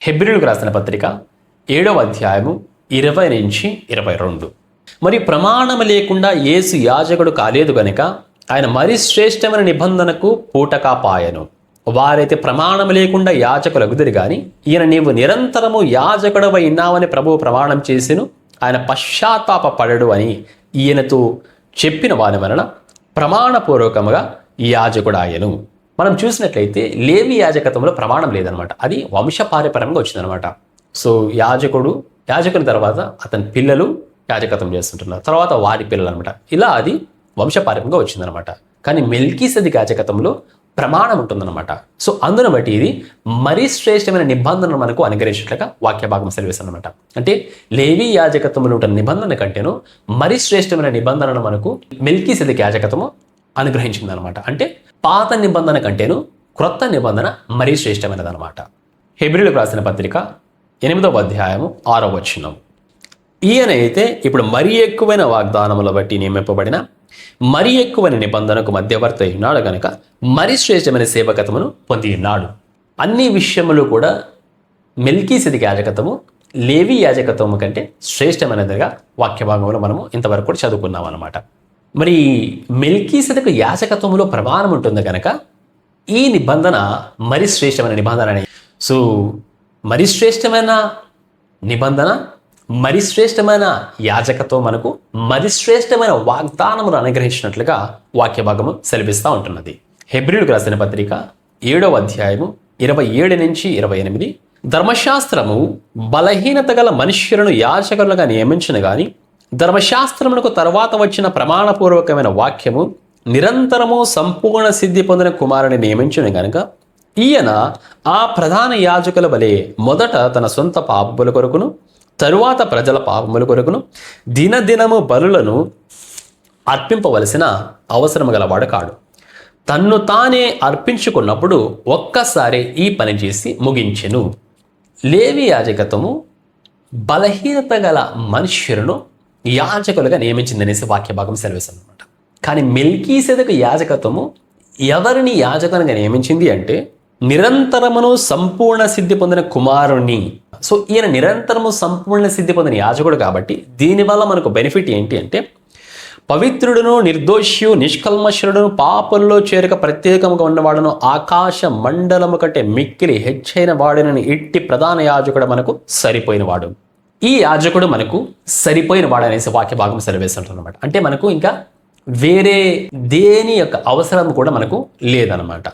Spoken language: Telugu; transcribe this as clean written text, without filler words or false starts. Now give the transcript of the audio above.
హెబ్రీయులకు రాసిన పత్రిక 7వ అధ్యాయము 20-22. మరి ప్రమాణము లేకుండా యేసు యాజకుడు కాలేదు గనుక ఆయన మరి శ్రేష్టమైన నిబంధనకు పూటకాపాయను. వారైతే ప్రమాణము లేకుండా యాజకులగుదురు గాని ఈయన నీవు నిరంతరము యాజకుడవై ఉన్నావని ప్రభువు ప్రమాణం చేసెను, ఆయన పశ్చాత్తాప పడడు అని ఈయనతో చెప్పిన వాని వలన ప్రమాణపూర్వకముగా యాజకుడాయను. మనం చూసినట్లయితే లేవి యాజకత్వంలో ప్రమాణం లేదనమాట, అది వంశపారపర్యంగా వచ్చిందనమాట. సో యాజకుని తర్వాత అతని పిల్లలు యాజకత్వం చేస్తుంటున్నారు, తర్వాత వారి పిల్లలు అనమాట. ఇలా అది వంశపారపర్యంగా వచ్చిందనమాట. కానీ మెల్కీసెదెకు యాజకత్వంలో ప్రమాణం ఉంటుందన్నమాట. సో అందును బట్టి ఇది మరీ శ్రేష్టమైన నిబంధనను మనకు అనుగ్రహించినట్లుగా వాక్య భాగం సెలవిస్తుంది అనమాట. అంటే లేవి యాజకత్వంలో ఉంటున్న నిబంధన కంటేను మరీ శ్రేష్టమైన నిబంధనను మనకు మెల్కీసెదెకు యాజకత్వము అనుగ్రహించింది అనమాట. అంటే పాత నిబంధన కంటేను క్రొత్త నిబంధన మరీ శ్రేష్టమైనదనమాట. హెబ్రీయులకు రాసిన పత్రిక 8వ అధ్యాయము 6వ వచనం. ఈయన అయితే ఇప్పుడు మరీ ఎక్కువైన వాగ్దానముల బట్టి నియమింపబడిన మరీ ఎక్కువైన నిబంధనకు మధ్యవర్తి ఉన్నాడు గనక మరీ శ్రేష్టమైన సేవకత్వమును పొంది ఉన్నాడు. అన్ని విషయములు కూడా మెల్కీసెదెకు యాజకత్వము లేవి యాజకత్వము కంటే శ్రేష్టమైనదిగా వాక్య భాగంలో మనము ఇంతవరకు కూడా చదువుకున్నాం అనమాట. మరి మెల్కీసెదెకు యాజకత్వంలో ప్రమాణం ఉంటుంది కనుక ఈ నిబంధన మరి శ్రేష్టమైన నిబంధన. సో మరి శ్రేష్టమైన నిబంధన, మరి శ్రేష్టమైన యాజకత్వం మనకు మరి శ్రేష్టమైన వాగ్దానమును అనుగ్రహించినట్లుగా వాక్య భాగము సెలవిస్తూ ఉంటున్నది. హెబ్రీయులకు రాసిన పత్రిక 7వ అధ్యాయము 27-28. ధర్మశాస్త్రము బలహీనత గల మనుష్యులను యాజకులుగా నియమించను గాని ధర్మశాస్త్రమునకు తర్వాత వచ్చిన ప్రమాణపూర్వకమైన వాక్యము నిరంతరము సంపూర్ణ సిద్ధి పొందిన కుమారుని నియమించును గనుక ఈయన ఆ ప్రధాన యాజకుల వలె మొదట తన సొంత పాపముల కొరకును తరువాత ప్రజల పాపముల కొరకును దినదినము బలులను అర్పింపవలసిన అవసరము గలవాడు కాడు. తన్ను తానే అర్పించుకున్నప్పుడు ఒక్కసారి ఈ పని చేసి ముగించెను. లేవి యాజకత్వము బలహీనత గల మనుష్యులను యాజకులుగా నియమించిందనేసి వాక్య భాగం సెలవిస్తుంది అనమాట. కానీ మెల్కీసెదెకు యాజకత్వము ఎవరిని యాజకునిగా నియమించింది అంటే నిరంతరమును సంపూర్ణ సిద్ధి పొందిన కుమారుణ్ణి. సో ఈయన నిరంతరము సంపూర్ణ సిద్ధి పొందిన యాజకుడు కాబట్టి దీనివల్ల మనకు బెనిఫిట్ ఏంటి అంటే పవిత్రుడును నిర్దోషియు నిష్కల్మషుడును పాపంలో చేరక ప్రత్యేకంగా ఉన్నవాడును ఆకాశ మండలము కంటే మిక్కిలి హెచ్చైన వాడునని ఇట్టి ప్రధాన యాజకుడు మనకు సరిపోయినవాడు. ఈ యాజకుడు మనకు సరిపోయిన వాడు అనేసి వాక్య భాగం సెలవేస్తుంటారనమాట. అంటే మనకు ఇంకా వేరే దేని యొక్క అవసరం కూడా మనకు లేదనమాట.